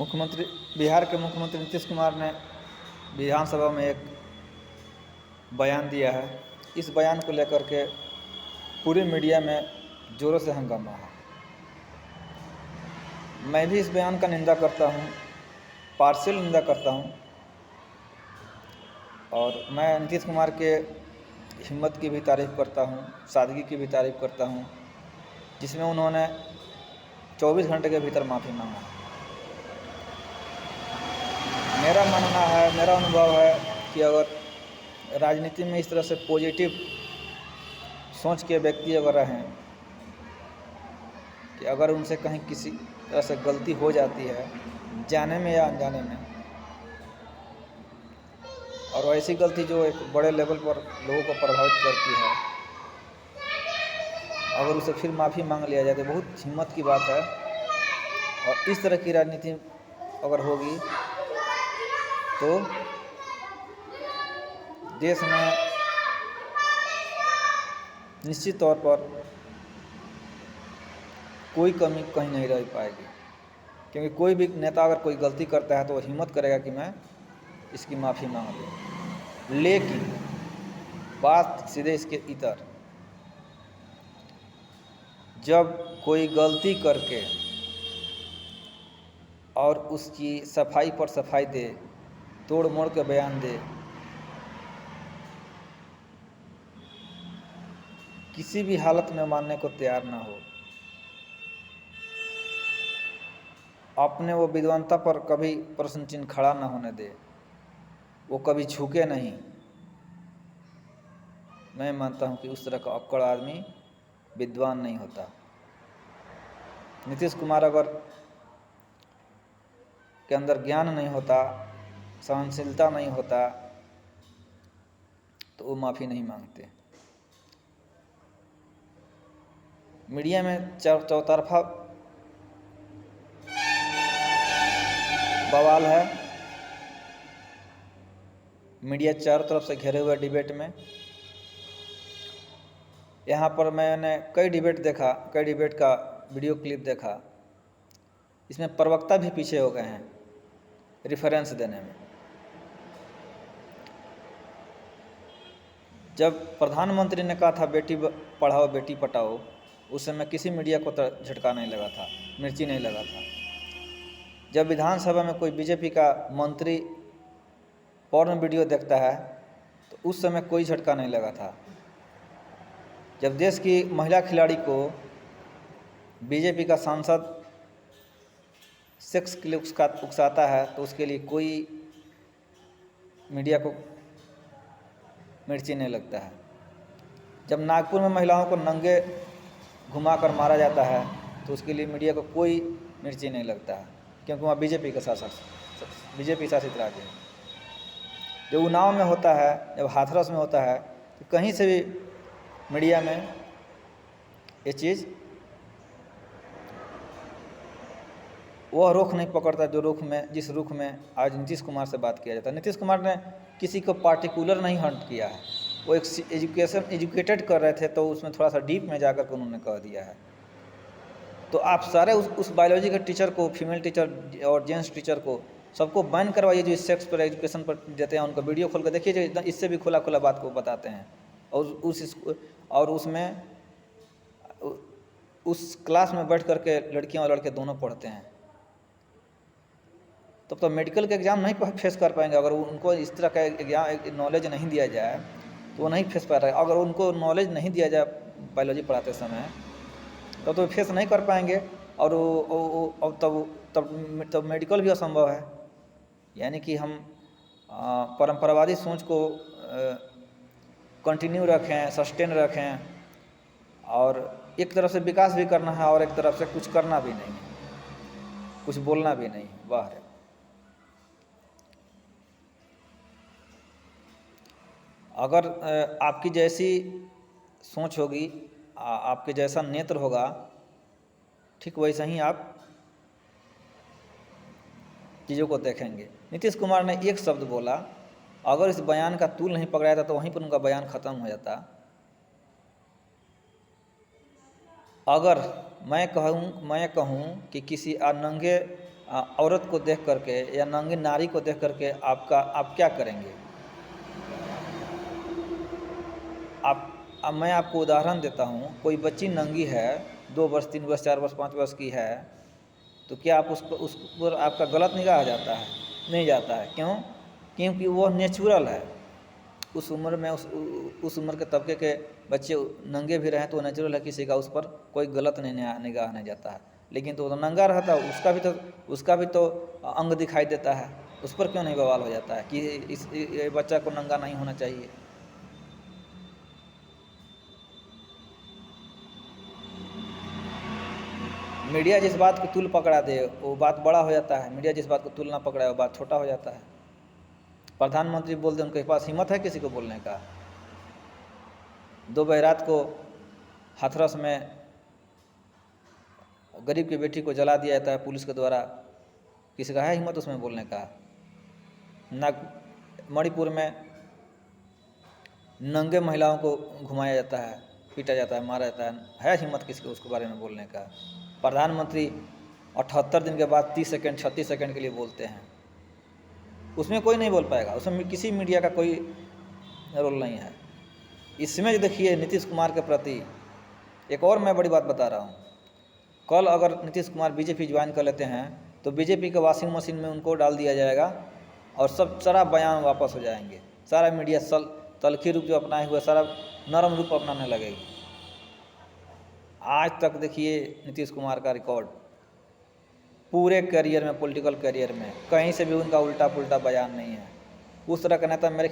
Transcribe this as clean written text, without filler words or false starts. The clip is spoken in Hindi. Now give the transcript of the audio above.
मुख्यमंत्री बिहार के मुख्यमंत्री नीतीश कुमार ने विधानसभा में एक बयान दिया है। इस बयान को लेकर के पूरे मीडिया में ज़ोरों से हंगामा है। मैं भी इस बयान का निंदा करता हूँ, पार्शियल निंदा करता हूँ। और मैं नीतीश कुमार के हिम्मत की भी तारीफ़ करता हूँ, सादगी की भी तारीफ़ करता हूँ, जिसमें उन्होंने 24 घंटे के भीतर माफ़ी मांगा। मेरा मानना है, मेरा अनुभव है कि अगर राजनीति में इस तरह से पॉजिटिव सोच के व्यक्ति अगर रहें कि अगर उनसे कहीं किसी तरह से गलती हो जाती है, जाने में या अनजाने में, और ऐसी गलती जो एक बड़े लेवल पर लोगों को प्रभावित करती है, अगर उसे फिर माफ़ी मांग लिया जाए तो बहुत हिम्मत की बात है। और इस तरह की राजनीति अगर होगी तो देश में निश्चित तौर पर कोई कमी कहीं नहीं रह पाएगी, क्योंकि कोई भी नेता अगर कोई गलती करता है तो वो हिम्मत करेगा कि मैं इसकी माफ़ी मांग लूँ। लेकिन बात सीधे इसके इतर, जब कोई गलती करके और उसकी सफाई पर सफाई दे, तोड़ मोड़ के बयान दे, किसी भी हालत में मानने को तैयार ना हो, अपने वो विद्वानता पर कभी प्रश्न चिन्ह खड़ा ना होने दे, वो कभी झुके नहीं, मैं मानता हूँ कि उस तरह का अक्कड़ आदमी विद्वान नहीं होता। नीतीश कुमार अगर के अंदर ज्ञान नहीं होता, सहनशीलता नहीं होता, तो वो माफ़ी नहीं मांगते। मीडिया में चौतरफा बवाल है, मीडिया चारों तरफ से घिरे हुए डिबेट में। यहाँ पर मैंने कई डिबेट का वीडियो क्लिप देखा, इसमें प्रवक्ता भी पीछे हो गए हैं रेफरेंस देने में। जब प्रधानमंत्री ने कहा था बेटी पढ़ाओ बेटी पढ़ाओ, उस समय किसी मीडिया को झटका नहीं लगा था, मिर्ची नहीं लगा था। जब विधानसभा में कोई बीजेपी का मंत्री पॉर्न वीडियो देखता है तो उस समय कोई झटका नहीं लगा था। जब देश की महिला खिलाड़ी को बीजेपी का सांसद सेक्स के लिए उकसाता है तो उसके लिए कोई मीडिया को मिर्ची नहीं लगता है। जब नागपुर में महिलाओं को नंगे घुमाकर मारा जाता है तो उसके लिए मीडिया को कोई मिर्ची नहीं लगता है, क्योंकि वहाँ बीजेपी शासित राज्य है। जब उन्नाव में होता है, जब हाथरस में होता है, तो कहीं से भी मीडिया में ये चीज़ वह रुख नहीं पकड़ता जिस रुख में आज नीतीश कुमार से बात किया जाता है। नीतीश कुमार ने किसी को पार्टिकुलर नहीं हंट किया है, वो एक एजुकेटेड कर रहे थे तो उसमें थोड़ा सा डीप में जाकर के उन्होंने कह दिया है। तो आप सारे उस बायोलॉजी के टीचर को, फीमेल टीचर और जेंट्स टीचर को, सबको बैन करवाइए जो इस सेक्स पर एजुकेशन पर देते हैं। उनका वीडियो खोल कर देखिए जो इससे भी खुला बात को बताते हैं। और उसमें उस क्लास में बैठ करके लड़कियां और लड़के दोनों पढ़ते हैं। तब तो मेडिकल का एग्ज़ाम नहीं फेस कर पाएंगे। अगर उनको इस तरह का एग्जाम नॉलेज नहीं दिया जाए तो वो नहीं फेस पा रहे। अगर उनको नॉलेज नहीं दिया जाए बायोलॉजी पढ़ाते समय तो फेस नहीं कर पाएंगे, और तब मेडिकल भी असंभव है। यानी कि हम परंपरावादी सोच को कंटिन्यू रखें, सस्टेन रखें, और एक तरफ से विकास भी करना है और एक तरफ से कुछ करना भी नहीं, कुछ बोलना भी नहीं। वाह रे! अगर आपकी जैसी सोच होगी, आपके जैसा नेत्र होगा, ठीक वैसा ही आप चीज़ों को देखेंगे। नीतीश कुमार ने एक शब्द बोला, अगर इस बयान का तूल नहीं पकड़ाया था तो वहीं पर उनका बयान ख़त्म हो जाता। अगर मैं कहूँ कि किसी नंगे औरत को देख करके या नंगी नारी को देख करके आप क्या करेंगे? अब मैं आपको उदाहरण देता हूँ, कोई बच्ची नंगी है, 2 वर्ष, 3 वर्ष, 4 वर्ष, 5 वर्ष की है, तो क्या आप उस पर आपका गलत निगाह जाता है? नहीं जाता है। क्यों? क्योंकि वो नेचुरल है। उस उम्र में उस उम्र के तबके के बच्चे नंगे भी रहें तो नेचुरल है, किसी का उस पर कोई गलत निगाह नहीं जाता है। लेकिन तो नंगा रहता है, उसका भी तो अंग दिखाई देता है, उस पर क्यों नहीं बवाल हो जाता है कि ये बच्चा को नंगा नहीं होना चाहिए? मीडिया जिस बात को तुल पकड़ा दे वो बात बड़ा हो जाता है, मीडिया जिस बात को तुल ना पकड़ाए वो बात छोटा हो जाता है। प्रधानमंत्री बोल दे, उनके पास हिम्मत है किसी को बोलने का? दोपहर रात को हाथरस में गरीब की बेटी को जला दिया जाता है पुलिस के द्वारा, किसी का है हिम्मत उसमें बोलने का? ना मणिपुर में नंगे महिलाओं को घुमाया जाता है, पीटा जाता है, मारा जाता है हिम्मत किसी को उसके बारे में बोलने का? प्रधानमंत्री 78 दिन के बाद 30 सेकंड 36 सेकंड के लिए बोलते हैं, उसमें कोई नहीं बोल पाएगा, उसमें किसी मीडिया का कोई रोल नहीं है। इसमें जो देखिए नीतीश कुमार के प्रति एक और मैं बड़ी बात बता रहा हूँ, कल अगर नीतीश कुमार बीजेपी ज्वाइन कर लेते हैं तो बीजेपी के वॉशिंग मशीन में उनको डाल दिया जाएगा और सब सारा बयान वापस हो जाएंगे, सारा मीडिया तल्खी रूप जो अपनाए हुए सारा नरम रूप अपनाने लगेगी। आज तक देखिए नीतीश कुमार का रिकॉर्ड पूरे करियर में, पॉलिटिकल करियर में कहीं से भी उनका उल्टा पुल्टा बयान नहीं है। उस तरह का नेता मेरे